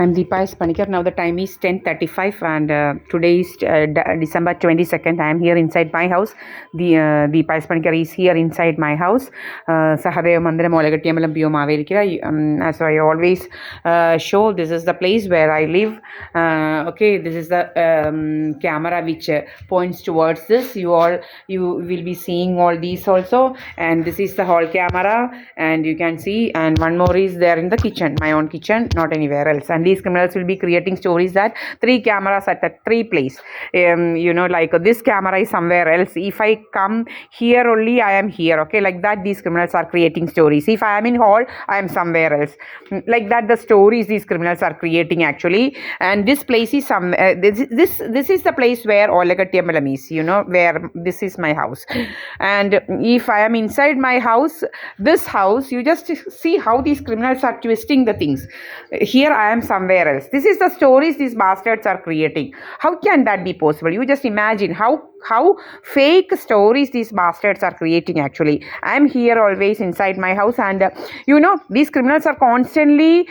I'm Deepa S. Panikar. Now the time is 10:35 and today is December 22nd. I am here inside my house. Deepa S. Panikar is here inside my house. Sahadeva Mandiram Olagatiyamalam Pio Mavelikira. As I always show, this is the place where I live. Okay, this is the camera which points towards this. You will be seeing all these also. And this is the hall camera and you can see. And one more is there in the kitchen, my own kitchen, not anywhere else. And these criminals will be creating stories that 3 cameras at a 3 place, like this camera is somewhere else. If I come here only, I am here. Okay, like that these criminals are creating stories. If I am in hall, I am somewhere else. Like that the stories these criminals are creating actually. And this place is this is the place where Olagatiyamalam is, where this is my house. And if I am inside my house, this house, you just see how these criminals are twisting the things. Here I am somewhere else. This is the stories these bastards are creating. How can that be possible? You just imagine how fake stories these bastards are creating actually. I am here always inside my house and these criminals are constantly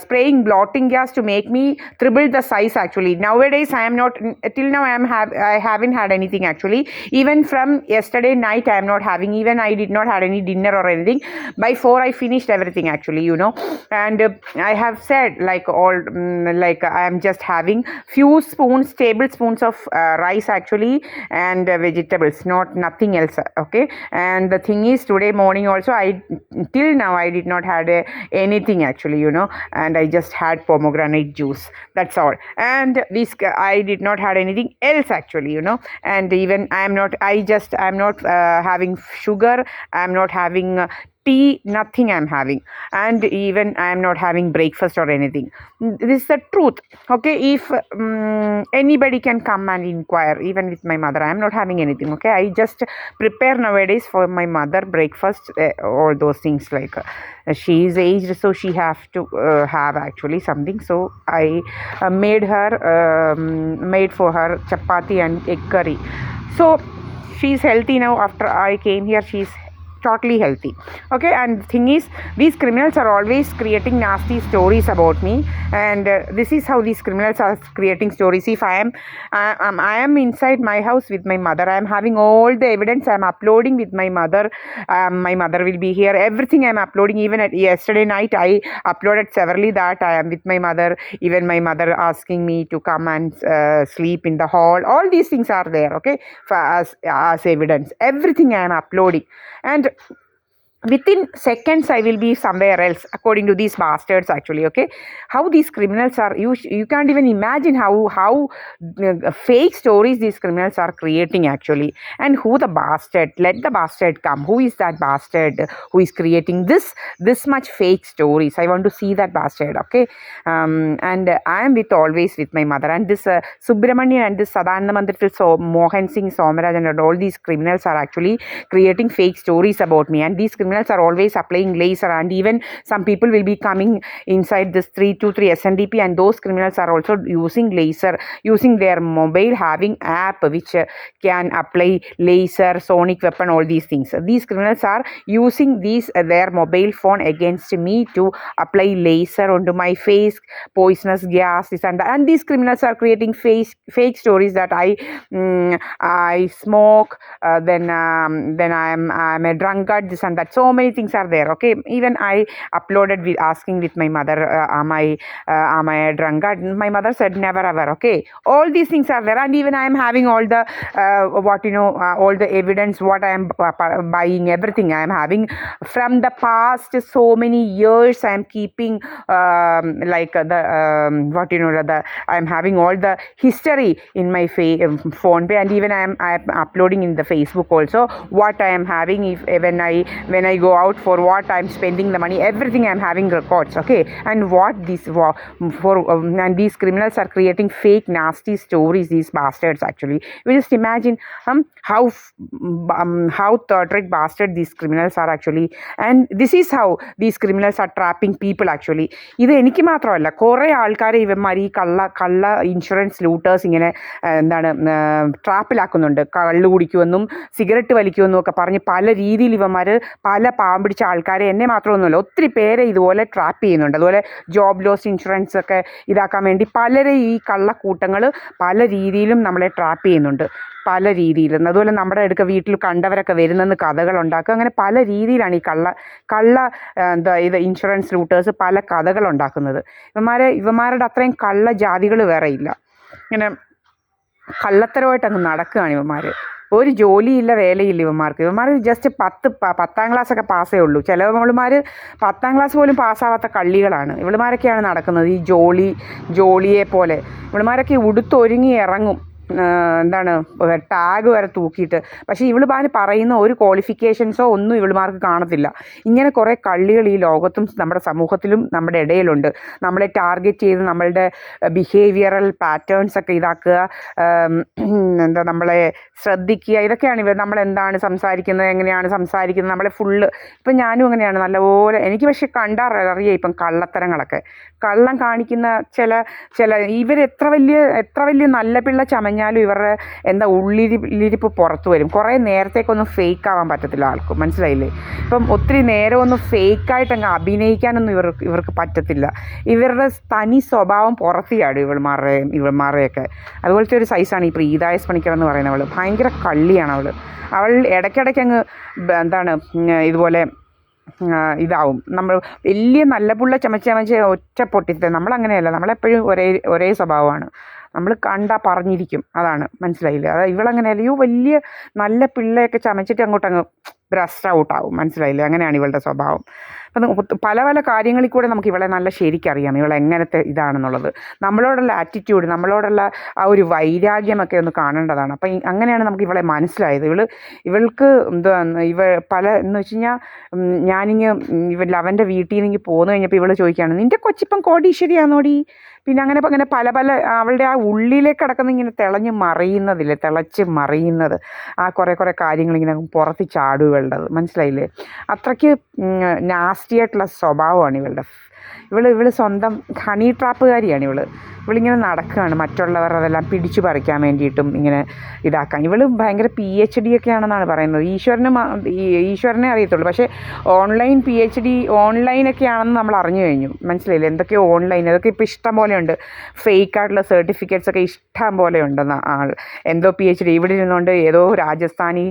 spraying blotting gas to make me triple the size actually. Nowadays I am not, till now I haven't had anything actually. Even from yesterday night I am not having, even I did not had any dinner or anything. By 4 I finished everything actually, and I have said like I am just having few tablespoons of rice actually and vegetables, nothing else. Okay, and the thing is today morning also till now I did not had anything actually, and I just had pomegranate juice, that's all. And this I did not had anything else actually, and even I'm not having sugar, I'm not having tea, nothing I'm having, and even I'm not having breakfast or anything. This is the truth. Okay, if anybody can come and inquire, even with my mother, I'm not having anything. Okay, I just prepare nowadays for my mother breakfast, all those things, like she is aged, so she have to have actually something. So I made for her chapati and egg curry. So she's healthy now. After I came here, she's totally healthy. Okay, and the thing is, these criminals are always creating nasty stories about me, and this is how these criminals are creating stories. If I am inside my house with my mother, I am having all the evidence, I am uploading with my mother. My mother will be here, everything I am uploading. Even at yesterday night I uploaded severally that I am with my mother. Even my mother asking me to come and sleep in the hall, all these things are there. Okay, as evidence, everything I am uploading. And within seconds I will be somewhere else, according to these bastards actually. Okay, how these criminals are, you can't even imagine how fake stories these criminals are creating actually. And who the bastard, let the bastard come. Who is that bastard who is creating this much fake stories? I want to see that bastard. Okay, and I am always with my mother. And this Subramanian and this Sadananda Mandir, so Mohan Singh, Somaraj and all these criminals are actually creating fake stories about me. And these criminals are always applying laser, and even some people will be coming inside this 323 SNDP, and those criminals are also using laser, using their mobile, having app which can apply laser, sonic weapon, all these things. These criminals are using their mobile phone against me to apply laser onto my face, poisonous gas, this and that. And these criminals are creating fake stories that I smoke, then I'm a drunkard, this and that. So many things are there. Okay, even I uploaded with asking with my mother, am I a drunkard? My mother said never ever. Okay, all these things are there. And even I am having all the all the evidence, what I am buying, everything I am having from the past so many years. I am keeping I am having all the history in my phone pay, and even I am uploading in the Facebook also what I am having. If when I go out, for what I am spending the money, everything I am having records. Okay, and what this and these criminals are creating fake nasty stories, these bastards actually. You just imagine how third-rate bastard these criminals are actually. And this is how these criminals are trapping people actually. ഇത് എനിക്ക് മാത്രമല്ല, കുറേ ആൾക്കാരെ ഇവന്മാർ ഈ കള്ള insurance ലൂട്ടേഴ്സ് ഇങ്ങനെ ട്രാപ്പിലാക്കുന്നുണ്ട്. കള്ളു കുടിക്കുമെന്നും സിഗരറ്റ് വലിക്കുമെന്നും ഒക്കെ പറഞ്ഞ് പല രീതിയിൽ ഇവന്മാർ പല പല പാവം പിടിച്ച ആൾക്കാരെ, എന്നെ മാത്രമൊന്നുമല്ല, ഒത്തിരി പേരെ ഇതുപോലെ ട്രാപ്പ് ചെയ്യുന്നുണ്ട്. അതുപോലെ ജോബ് ലോസ് ഇൻഷുറൻസ് ഒക്കെ ഇതാക്കാൻ വേണ്ടി പലരെ ഈ കള്ളക്കൂട്ടങ്ങൾ പല രീതിയിലും നമ്മളെ ട്രാപ്പ് ചെയ്യുന്നുണ്ട്, പല രീതിയിലും. അതുപോലെ നമ്മുടെ അടുക്ക വീട്ടിൽ കണ്ടവരൊക്കെ വരുന്നെന്ന് കഥകളുണ്ടാക്കുക. അങ്ങനെ പല രീതിയിലാണ് ഈ ഇത് ഇൻഷുറൻസ് റൂട്ടേഴ്സ് പല കഥകളുണ്ടാക്കുന്നത്. ഇവന്മാരുടെ അത്രയും കള്ള ജാതികൾ വേറെ ഇല്ല. ഇങ്ങനെ കള്ളത്തരമായിട്ട് അങ്ങ് നടക്കുകയാണ് ഇവന്മാർ. ഒരു ജോലിയില്ല, വേലയില്ല ഇവന്മാർ ജസ്റ്റ് 10ാം ക്ലാസ്സൊക്കെ പാസ്സേ ഉള്ളൂ. ചില ഇവളുമാർ 10ാം ക്ലാസ് പോലും പാസ്സാവാത്ത കള്ളികളാണ്. ഇവളുമാരൊക്കെയാണ് നടക്കുന്നത് ഈ ജോലിയെ പോലെ. ഇവളുമാരൊക്കെ ഉടുത്തൊരുങ്ങി ഇറങ്ങും, ടാഗ് വരെ തൂക്കിയിട്ട്. പക്ഷേ ഇവളുമാർ പറയുന്ന ഒരു ക്വാളിഫിക്കേഷൻസോ ഒന്നും ഇവളുമാർക്ക് കാണത്തില്ല. ഇങ്ങനെ കുറേ കള്ളികൾ ഈ ലോകത്തും നമ്മുടെ സമൂഹത്തിലും നമ്മുടെ ഇടയിലുണ്ട്. നമ്മളെ ടാർഗറ്റ് ചെയ്ത് നമ്മളുടെ ബിഹേവിയറൽ പാറ്റേൺസ് ഒക്കെ ഇതാക്കുക, നമ്മളെ ശ്രദ്ധിക്കുക. ഇതൊക്കെയാണ് നമ്മളെന്താണ് സംസാരിക്കുന്നത്, എങ്ങനെയാണ് സംസാരിക്കുന്നത്, നമ്മളെ ഫുള്ള്. ഇപ്പം ഞാനും അങ്ങനെയാണ് നല്ലപോലെ. എനിക്ക് പക്ഷേ കണ്ടറിയാം ഇപ്പം കള്ളത്തരങ്ങളൊക്കെ. കള്ളം കാണിക്കുന്ന ചില ഇവർ എത്ര വലിയ നല്ല പിള്ള ചമഞ്ഞാലും ഇവരുടെ ഉള്ളിരിപ്പ് പുറത്തു വരും. കുറേ നേരത്തേക്കൊന്നും ഫേക്ക് ആവാൻ പറ്റത്തില്ല ആൾക്കും, മനസ്സിലായില്ലേ? ഇപ്പം ഒത്തിരി നേരം ഒന്നും ഫേക്കായിട്ടങ്ങ് അഭിനയിക്കാനൊന്നും ഇവർക്ക് പറ്റത്തില്ല. ഇവരുടെ തനി സ്വഭാവം പുറത്തിയാടും ഇവന്മാരുടെയൊക്കെ. അതുപോലത്തെ ഒരു സൈസാണ് ഈ പ്രീത എസ് പണിക്കർ എന്ന് പറയുന്നവൾ. ഭയങ്കര കള്ളിയാണ് അവൾ ഇടയ്ക്കിടയ്ക്ക് ഇതുപോലെ ഇതാവും. നമ്മൾ വലിയ നല്ല പുള്ള ചമച്ച് ഒറ്റ പൊട്ടിത്തെ. നമ്മളങ്ങനെയല്ല, നമ്മളെപ്പോഴും ഒരേ സ്വഭാവമാണ്. നമ്മൾ കണ്ടാൽ പറഞ്ഞിരിക്കും, അതാണ്, മനസ്സിലായില്ലേ? ഇവളങ്ങനെയല്ല. വലിയ നല്ല പിള്ളയൊക്കെ ചമച്ചിട്ട് അങ്ങ് ബ്രസ്റ്റ് ഔട്ടാവും, മനസ്സിലായില്ലേ? അങ്ങനെയാണ് ഇവളുടെ സ്വഭാവം. അപ്പം പല കാര്യങ്ങളിൽ കൂടെ നമുക്ക് ഇവളെ നല്ല ശരിക്കറിയാം, ഇവളെങ്ങനത്തെ ഇതാണെന്നുള്ളത്. നമ്മളോടുള്ള ആറ്റിറ്റ്യൂഡ്, നമ്മളോടുള്ള ആ ഒരു വൈരാഗ്യമൊക്കെ ഒന്ന് കാണേണ്ടതാണ്. അപ്പം അങ്ങനെയാണ് നമുക്ക് ഇവളെ മനസ്സിലായത്. ഇവൾക്ക് എന്ന് വെച്ച് കഴിഞ്ഞാൽ അവൻ്റെ വീട്ടിൽ നിന്ന് പോന്നു കഴിഞ്ഞപ്പോൾ ഇവൾ ചോദിക്കുകയാണ്, നിൻ്റെ കൊച്ചിപ്പം കോടീശ്വരിയാണോടി? പിന്നെ അങ്ങനെ പല അവളുടെ ആ ഉള്ളിലേക്ക് കിടക്കുന്ന ഇങ്ങനെ തിളച്ച് മറിയുന്നത് ആ കുറേ കാര്യങ്ങളിങ്ങനെ പുറത്ത് ചാടും ഇവളുടേത്, മനസ്സിലായില്ലേ? അത്രയ്ക്ക് നാസ്റ്റിയായിട്ടുള്ള സ്വഭാവമാണ് ഇവൾ സ്വന്തം ഹണി ട്രാപ്പുകാരിയാണ് ഇവളിങ്ങനെ നടക്കുകയാണ് മറ്റുള്ളവർ അതെല്ലാം പിടിച്ചു പറിക്കാൻ വേണ്ടിയിട്ടും ഇങ്ങനെ ഇതാക്കാൻ. ഭയങ്കര PhD ഒക്കെ ആണെന്നാണ് പറയുന്നത്. ഈശ്വരനെ അറിയത്തുള്ളൂ. പക്ഷേ ഓൺലൈൻ PhD ഓൺലൈനൊക്കെ ആണെന്ന് നമ്മൾ അറിഞ്ഞു കഴിഞ്ഞു, മനസ്സിലായില്ലേ? എന്തൊക്കെയോ ഓൺലൈൻ, അതൊക്കെ ഇപ്പോൾ ഇഷ്ടം പോലെ ഉണ്ട്. ഫേക്കായിട്ടുള്ള സർട്ടിഫിക്കറ്റ്സ് ഒക്കെ ഇഷ്ടം പോലെ ഉണ്ടെന്ന് എന്തോ PhD ഇവിടെ ഇരുന്നുകൊണ്ട് ഏതോ രാജസ്ഥാനി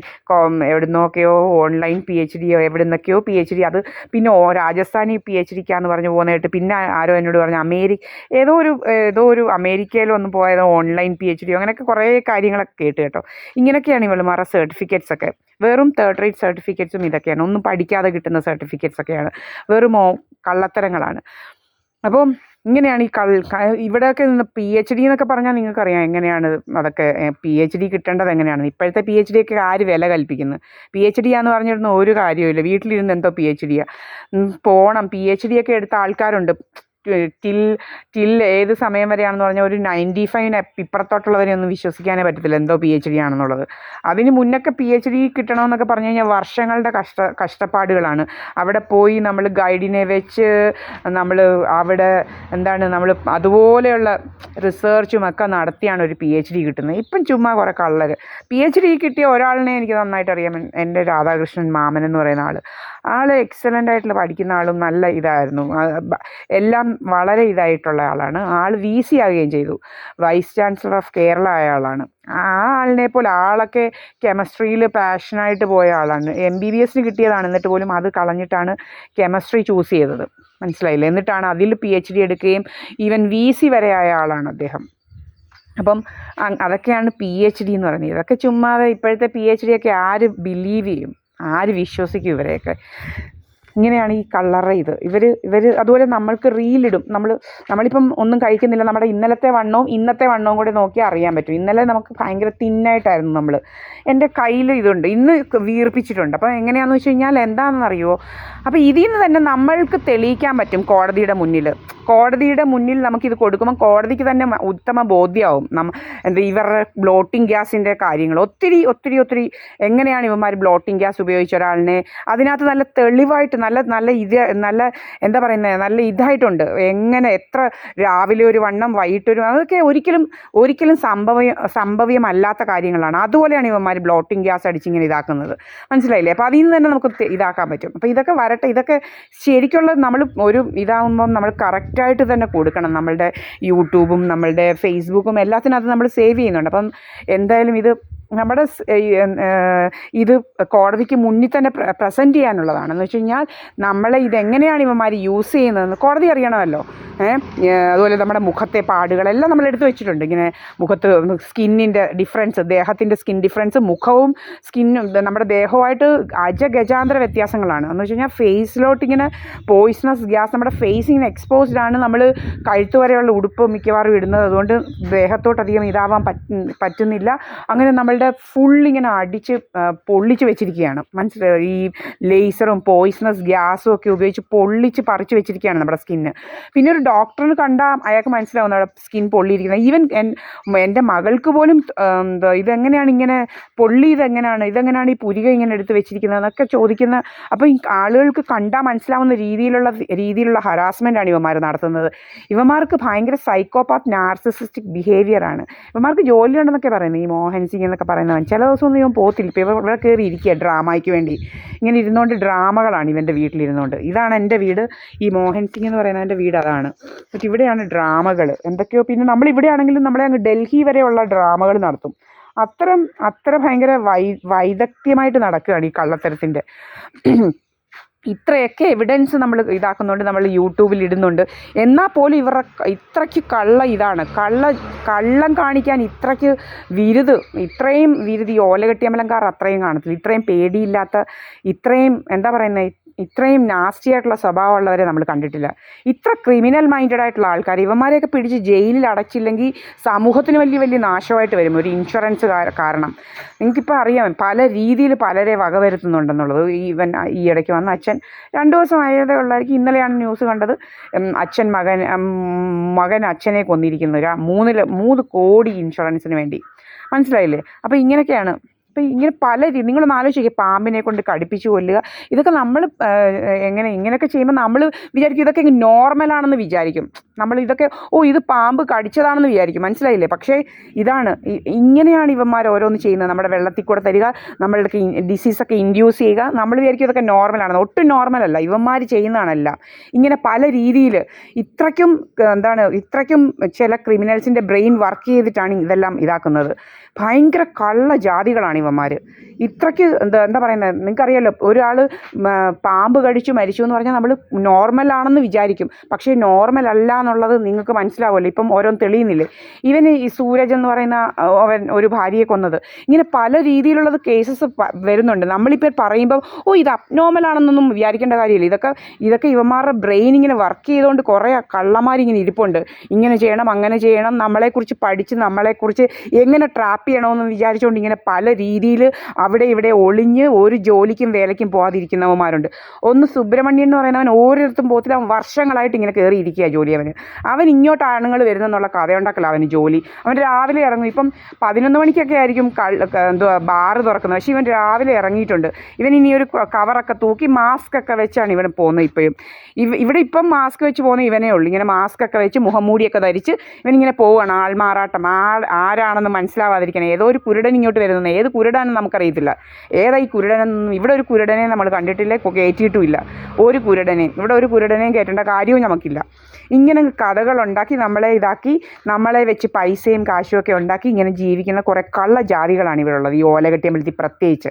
എവിടുന്നൊക്കെയോ ഓൺലൈൻ PhD എവിടെ നിന്നൊക്കെയോ PhD, അത് പിന്നെ രാജസ്ഥാനി PhDക്കാന്ന് പറഞ്ഞു പോകുന്നതായിട്ട് പിന്നെ ആരോ എന്നോട് പറഞ്ഞു ഏതോ ഒരു അമേരിക്കയിലൊന്നും പോയത് ഓൺലൈൻ PhD അങ്ങനെയൊക്കെ കുറേ കാര്യങ്ങളൊക്കെ കേട്ടോ. ഇങ്ങനെയൊക്കെയാണ് ഇവളുമാരുടെ സർട്ടിഫിക്കറ്റ്സ് ഒക്കെ. വെറും തേർഡ് റേറ്റ് സർട്ടിഫിക്കറ്റ്സും ഇതൊക്കെയാണ്. ഒന്നും പഠിക്കാതെ കിട്ടുന്ന സർട്ടിഫിക്കറ്റ്സ് ഒക്കെയാണ്. വെറും കള്ളത്തരങ്ങളാണ്. അപ്പം ഇങ്ങനെയാണ് ഇവിടെയൊക്കെ നിന്ന് PhD എന്നൊക്കെ പറഞ്ഞാൽ നിങ്ങൾക്കറിയാം എങ്ങനെയാണ് അതൊക്കെ PhD കിട്ടേണ്ടത് എങ്ങനെയാണ്. ഇപ്പോഴത്തെ PhD ഒക്കെ ആര് വില കൽപ്പിക്കുന്നു? PhD എന്ന് പറഞ്ഞിരുന്ന ഒരു കാര്യമില്ല. വീട്ടിലിരുന്ന് എന്തോ PhD പോകണം. PhD ഒക്കെ എടുത്ത ആൾക്കാരുണ്ട്. ടിൽ ഏത് സമയം വരെയാണെന്ന് പറഞ്ഞാൽ ഒരു 95 ഇപ്പുറത്തോട്ടുള്ളവരെ ഒന്നും വിശ്വസിക്കാനേ പറ്റത്തില്ല എന്തോ PhD ആണെന്നുള്ളത്. അതിന് മുന്നൊക്കെ PhD കിട്ടണമെന്നൊക്കെ പറഞ്ഞു കഴിഞ്ഞാൽ വർഷങ്ങളുടെ കഷ്ടപ്പാടുകളാണ്. അവിടെ പോയി നമ്മൾ ഗൈഡിനെ വെച്ച് നമ്മൾ അവിടെ നമ്മൾ അതുപോലെയുള്ള റിസർച്ചും ഒക്കെ നടത്തിയാണ് ഒരു PhD കിട്ടുന്നത്. ഇപ്പം ചുമ്മാ കുറേ കള്ളർ. PhD കിട്ടിയ ഒരാളിനെ എനിക്ക് നന്നായിട്ട് അറിയാം, എൻ്റെ രാധാകൃഷ്ണൻ മാമൻ എന്ന് പറയുന്ന ആൾ എക്സലൻ്റ് ആയിട്ടുള്ള പഠിക്കുന്ന ആളും നല്ല ഇതായിരുന്നു. എല്ലാം വളരെ ഇതായിട്ടുള്ള ആളാണ്. ആൾ VC ആവുകയും ചെയ്തു. വൈസ് ചാൻസലർ ഓഫ് കേരള ആയ ആളാണ്. ആ ആളിനെ പോലെ ആളൊക്കെ കെമിസ്ട്രിയിൽ പാഷനായിട്ട് പോയ ആളാണ്. MBBS കിട്ടിയതാണ്, എന്നിട്ട് പോലും അത് കളഞ്ഞിട്ടാണ് കെമിസ്ട്രി ചൂസ് ചെയ്തത്, മനസ്സിലായില്ലേ? എന്നിട്ടാണ് അതിൽ PhD എടുക്കുകയും ഈവൻ VC വരെ ആയ ആളാണ് അദ്ദേഹം. അപ്പം അതൊക്കെയാണ് PhD എന്ന് പറയുന്നത്. ഇതൊക്കെ ചുമ്മാതെ ഇപ്പോഴത്തെ PhD ഒക്കെ ആര് ബിലീവ് ചെയ്യും, ആര് വിശ്വസിക്കും ഇവരെയൊക്കെ? ഇങ്ങനെയാണ് ഈ കള്ളറ ഇവർ അതുപോലെ നമ്മൾക്ക് റീലിടും. നമ്മളിപ്പം ഒന്നും കഴിക്കുന്നില്ല, നമ്മുടെ ഇന്നലത്തെ വണ്ണവും കൂടി നോക്കിയാൽ അറിയാൻ പറ്റും. ഇന്നലെ നമുക്ക് ഭയങ്കര തിന്നായിട്ടായിരുന്നു എൻ്റെ കയ്യിൽ ഇതുണ്ട്, ഇന്ന് വീർപ്പിച്ചിട്ടുണ്ട്. അപ്പോൾ എങ്ങനെയാണെന്ന് വെച്ച് കഴിഞ്ഞാൽ എന്താണെന്നറിയുമോ? അപ്പോൾ ഇതിൽ നിന്ന് തന്നെ നമ്മൾക്ക് തെളിയിക്കാൻ പറ്റും കോടതിയുടെ മുന്നിൽ നമുക്കിത് കൊടുക്കുമ്പോൾ കോടതിക്ക് തന്നെ ഉത്തമ ബോധ്യമാവും ഇവരുടെ ബ്ലോട്ടിംഗ് ഗ്യാസിൻ്റെ കാര്യങ്ങൾ. ഒത്തിരി എങ്ങനെയാണ് ഇവന്മാർ ബ്ലോട്ടിംഗ് ഗ്യാസ് ഉപയോഗിച്ച ഒരാളിനെ അതിനകത്ത് നല്ല തെളിവായിട്ട് നല്ല നല്ല നല്ല എന്താ പറയുന്നത്, നല്ല ഇതായിട്ടുണ്ട്. എങ്ങനെ എത്ര രാവിലെ ഒരു വണ്ണം വൈകിട്ടൊരു, അതൊക്കെ ഒരിക്കലും സംഭവ്യമല്ലാത്ത കാര്യങ്ങളാണ്. അതുപോലെയാണ് ഇവന്മാർ ബ്ലോട്ടിങ് ഗ്യാസ് അടിച്ചിങ്ങനെ ഇതാക്കുന്നത്. മനസ്സിലായില്ലേ? അപ്പോൾ അതിൽ നിന്ന് തന്നെ നമുക്ക് ഇതാക്കാൻ പറ്റും. അപ്പോൾ ഇതൊക്കെ വരട്ടെ. ഇതൊക്കെ ശരിക്കുള്ള നമ്മൾ ഒരു ഇതാകുമ്പം നമ്മൾ കറക്റ്റായിട്ട് തന്നെ കൊടുക്കണം. നമ്മളുടെ യൂട്യൂബും നമ്മളുടെ ഫേസ്ബുക്കും എല്ലാത്തിനകത്ത് നമ്മൾ സേവ് ചെയ്യുന്നുണ്ട്. അപ്പം എന്തായാലും നമ്മുടെ ഇത് കോടതിക്ക് മുന്നിൽ തന്നെ പ്രസൻറ്റ് ചെയ്യാനുള്ളതാണ്. എന്ന് വെച്ച് കഴിഞ്ഞാൽ നമ്മളെ ഇതെങ്ങനെയാണ് ഇവന്മാർ യൂസ് ചെയ്യുന്നതെന്ന് കോടതി അറിയണമല്ലോ. അതുപോലെ നമ്മുടെ മുഖത്തെ പാടുകളെല്ലാം നമ്മൾ എടുത്ത് വെച്ചിട്ടുണ്ട്. ഇങ്ങനെ മുഖത്ത് സ്കിന്നിൻ്റെ ഡിഫറൻസ്, ദേഹത്തിൻ്റെ സ്കിൻ ഡിഫറൻസ്, മുഖവും സ്കിന്നും നമ്മുടെ ദേഹവുമായിട്ട് ഗജാന്തര വ്യത്യാസങ്ങളാണ്. എന്ന് വെച്ച് കഴിഞ്ഞാൽ ഫേസിലോട്ട് ഇങ്ങനെ പോയിസണസ് ഗ്യാസ് നമ്മുടെ ഫേസ് ഇങ്ങനെ എക്സ്പോസ്ഡ് ആണ്. നമ്മൾ കഴുത്ത് വരെയുള്ള ഉടുപ്പ് മിക്കവാറും ഇടുന്നത്, അതുകൊണ്ട് ദേഹത്തോട്ടധികം ഇതാവാൻ പറ്റുന്നില്ല. അങ്ങനെ നമ്മളുടെ ഫുള്ളിങ്ങനെ അടിച്ച് പൊള്ളിച്ച് വെച്ചിരിക്കുകയാണ്. മനസ്സിലായോ? ഈ ലേസറും പോയിസണസ് ഗ്യാസും ഒക്കെ ഉപയോഗിച്ച് പൊള്ളിച്ച് പറിച്ച് വെച്ചിരിക്കുകയാണ് നമ്മുടെ സ്കിന്ന്. പിന്നെ ഒരു ഡോക്ടറിന് കണ്ടാൽ അയാൾക്ക് മനസ്സിലാവുന്ന അവിടെ സ്കിൻ പൊള്ളിയിരിക്കുന്നത്. ഈവൻ എൻ്റെ മകൾക്ക് പോലും ഇതെങ്ങനെയാണ് ഇങ്ങനെ ഇതെങ്ങനെയാണ് ഈ പുരിക ഇങ്ങനെ എടുത്ത് വെച്ചിരിക്കുന്നത് എന്നൊക്കെ ചോദിക്കുന്ന. അപ്പോൾ ഈ ആളുകൾക്ക് കണ്ടാൽ മനസ്സിലാവുന്ന രീതിയിലുള്ള ഹരാസ്മെൻ്റാണ് ഇവന്മാർ നടത്തുന്നത്. ഇവന്മാർക്ക് ഭയങ്കര സൈക്കോപാത്ത് നാർസിസിസ്റ്റിക് ബിഹേവിയറാണ്. ഇവന്മാർക്ക് ജോലി ഉണ്ടെന്നൊക്കെ പറയുന്നത് ഈ മോഹൻ സിംഗ് എന്നൊക്കെ പറയുന്നവൻ. ചില ദിവസമൊന്നും ഇവൻ പോകത്തില്ല. ഇപ്പോൾ ഇവിടെ കയറി ഇരിക്കുക ഡ്രാമയ്ക്ക് വേണ്ടി. ഇങ്ങനെ ഇരുന്നുകൊണ്ട് ഡ്രാമകളാണ് ഇവൻ്റെ വീട്ടിലിരുന്നുകൊണ്ട്. ഇതാണ് എൻ്റെ വീട്. ഈ മോഹൻ സിംഗ് എന്ന് പറയുന്നതിൻ്റെ വീട് അതാണ്. എന്നിട്ട് ഇവിടെയാണ് ഡ്രാമകൾ എന്തൊക്കെയോ. പിന്നെ നമ്മളിവിടെ ആണെങ്കിലും നമ്മളെ അങ്ങ് ഡൽഹി വരെയുള്ള ഡ്രാമകൾ നടത്തും. അത്ര ഭയങ്കര വൈദഗ്ധ്യമായിട്ട് നടക്കുകയാണ് ഈ കള്ളത്തരത്തിൻ്റെ. ഇത്രയൊക്കെ എവിഡൻസ് നമ്മൾ ഇതാക്കുന്നുണ്ട്, നമ്മൾ യൂട്യൂബിൽ ഇടുന്നുണ്ട്. എന്നാൽ പോലും ഇത്രയ്ക്ക് കള്ളം കാണിക്കാൻ ഇത്രയും വിരുത് ഈ ഓലകെട്ടിയമ്പലംകാർ അത്രയും കാണത്തില്ല. ഇത്രയും പേടിയില്ലാത്ത, ഇത്രയും എന്താ പറയുന്നത്, ഇത്രയും നാസ്റ്റി ആയിട്ടുള്ള സ്വഭാവമുള്ളവരെ നമ്മൾ കണ്ടിട്ടില്ല. ഇത്ര ക്രിമിനൽ മൈൻഡഡ് ആയിട്ടുള്ള ആൾക്കാർ. ഇവന്മാരെയൊക്കെ പിടിച്ച് ജയിലിൽ അടച്ചില്ലെങ്കിൽ സമൂഹത്തിന് വലിയ നാശമായിട്ട് വരും ഒരു ഇൻഷുറൻസ് കാരണം. നിങ്ങൾക്കിപ്പോൾ അറിയാം പല രീതിയിൽ പലരെ വകവരുത്തുന്നുണ്ടെന്നുള്ളത്. ഈ ഇടയ്ക്ക് വന്ന അച്ഛൻ 2 ദിവസം ആയതേ ഉള്ളായിരിക്കും. ഇന്നലെയാണ് ന്യൂസ് കണ്ടത്. മകൻ അച്ഛനെ കൊന്നിരിക്കുന്നു 3 കോടി ഇൻഷുറൻസിന് വേണ്ടി. മനസ്സിലായില്ലേ? അപ്പോൾ ഇങ്ങനെയൊക്കെയാണ്. അപ്പോൾ ഇങ്ങനെ നിങ്ങളൊന്ന് ആലോചിക്കുക, പാമ്പിനെ കൊണ്ട് കടിപ്പിച്ച് കൊല്ലുക. ഇതൊക്കെ നമ്മൾ ഇങ്ങനെയൊക്കെ ചെയ്യുമ്പോൾ നമ്മൾ വിചാരിക്കും ഇതൊക്കെ നോർമലാണെന്ന് വിചാരിക്കും. ഇതൊക്കെ ഇത് പാമ്പ് കടിച്ചതാണെന്ന് വിചാരിക്കും. മനസ്സിലായില്ലേ? പക്ഷേ ഇങ്ങനെയാണ് ഇവന്മാർ ഓരോന്ന് ചെയ്യുന്നത്. നമ്മുടെ വെള്ളത്തിൽ കൂടെ തരിക, നമ്മളുടെ ഡിസീസൊക്കെ ഇൻഡ്യൂസ് ചെയ്യുക. നമ്മൾ വിചാരിക്കും ഇതൊക്കെ നോർമലാണെന്ന്. ഒട്ടും നോർമലല്ല. ഇവന്മാർ ചെയ്യുന്നതാണല്ല. ഇങ്ങനെ പല രീതിയിൽ ഇത്രയ്ക്കും ചില ക്രിമിനൽസിൻ്റെ ബ്രെയിൻ വർക്ക് ചെയ്തിട്ടാണ് ഇതെല്ലാം ഇതാക്കുന്നത്. ഭയങ്കര കള്ള ജാതികളാണ് ഇവന്മാർ. ഇത്രയ്ക്ക് എന്താ പറയുന്നത്, നിങ്ങൾക്കറിയാമല്ലോ, ഒരാൾ പാമ്പ് കടിച്ചു മരിച്ചു എന്ന് പറഞ്ഞാൽ നമ്മൾ നോർമലാണെന്ന് വിചാരിക്കും. പക്ഷേ നോർമൽ അല്ല എന്നുള്ളത് നിങ്ങൾക്ക് മനസ്സിലാവുമല്ലോ. ഇപ്പം ഓരോന്ന് തെളിയുന്നില്ലേ? ഈ സൂരജ് എന്ന് പറയുന്ന അവൻ ഒരു ഭാര്യയെ കൊന്നത്. ഇങ്ങനെ പല രീതിയിലുള്ളത് കേസസ് വരുന്നുണ്ട്. നമ്മളിപ്പോൾ പറയുമ്പോൾ ഇത് അബ്നോർമലാണെന്നൊന്നും വിചാരിക്കേണ്ട കാര്യമില്ല. ഇതൊക്കെ ഇവന്മാരുടെ ബ്രെയിൻ ഇങ്ങനെ വർക്ക് ചെയ്തുകൊണ്ട് കുറേ കള്ളന്മാരിങ്ങനെ ഇരിപ്പുണ്ട്. ഇങ്ങനെ ചെയ്യണം, അങ്ങനെ ചെയ്യണം, നമ്മളെക്കുറിച്ച് പഠിച്ച് നമ്മളെക്കുറിച്ച് എങ്ങനെ ട്രാപ്പ് ചെയ്യണമെന്ന് വിചാരിച്ചുകൊണ്ട് ഇങ്ങനെ പല രീതിയിൽ അവിടെ ഇവിടെ ഒളിഞ്ഞ് ഒരു ജോലിക്കും വേലയ്ക്കും പോകാതിരിക്കുന്നവന്മാരുണ്ട്. സുബ്രഹ്മണ്യൻ എന്ന് പറയുന്നവൻ ഓരോരുത്തും പോകത്തില്ല. അവൻ വർഷങ്ങളായിട്ട് ഇങ്ങനെ കയറിയിരിക്കുക ജോലി. അവൻ ഇങ്ങോട്ട് ആണുങ്ങൾ വരുന്നെന്നുള്ള കഥയുണ്ടാക്കല അവന് ജോലി. അവൻ രാവിലെ ഇറങ്ങും. ഇപ്പം 11 മണിക്കൊക്കെ ആയിരിക്കും ബാറ് തുറക്കുന്നത്. പക്ഷേ ഇവൻ രാവിലെ ഇറങ്ങിയിട്ടുണ്ട്. ഇനി ഒരു കവറൊക്കെ തൂക്കി മാസ്ക് ഒക്കെ വെച്ചാണ് ഇവൻ പോകുന്നത്. ഇവിടെ ഇപ്പം മാസ്ക് വെച്ച് പോകുന്ന ഇവനേ ഉള്ളൂ. ഇങ്ങനെ മാസ്ക് ഒക്കെ വെച്ച് മുഖംമൂടിയൊക്കെ ധരിച്ച് ഇവനിങ്ങനെ പോവുകയാണ്. ആൾമാറാട്ടം. ആരാണെന്ന് മനസ്സിലാവാതിരിക്കണം. ഏതോ ഒരു കുരുടൻ ഇങ്ങോട്ട് വരുന്നത്. ഏത് കുരുടാണെന്ന് നമുക്കറിയത്തില്ല. ഏതാ ഈ കുരുടനെന്നും. ഇവിടെ ഒരു കുരുടനെ നമ്മൾ കണ്ടിട്ടില്ല, കയറ്റിയിട്ടുമില്ല. ഒരു കുരുടനെയും കയറ്റേണ്ട കാര്യവും നമുക്കില്ല. ഇങ്ങനെ കഥകളുണ്ടാക്കി നമ്മളെ വെച്ച് പൈസയും കാശും ഒക്കെ ഉണ്ടാക്കി ഇങ്ങനെ ജീവിക്കുന്ന കുറേ കള്ള ജാതികളാണ് ഇവിടെ ഉള്ളത്. ഈ ഓലകെട്ടിയമ്പലത്തിൽ പ്രത്യേകിച്ച്.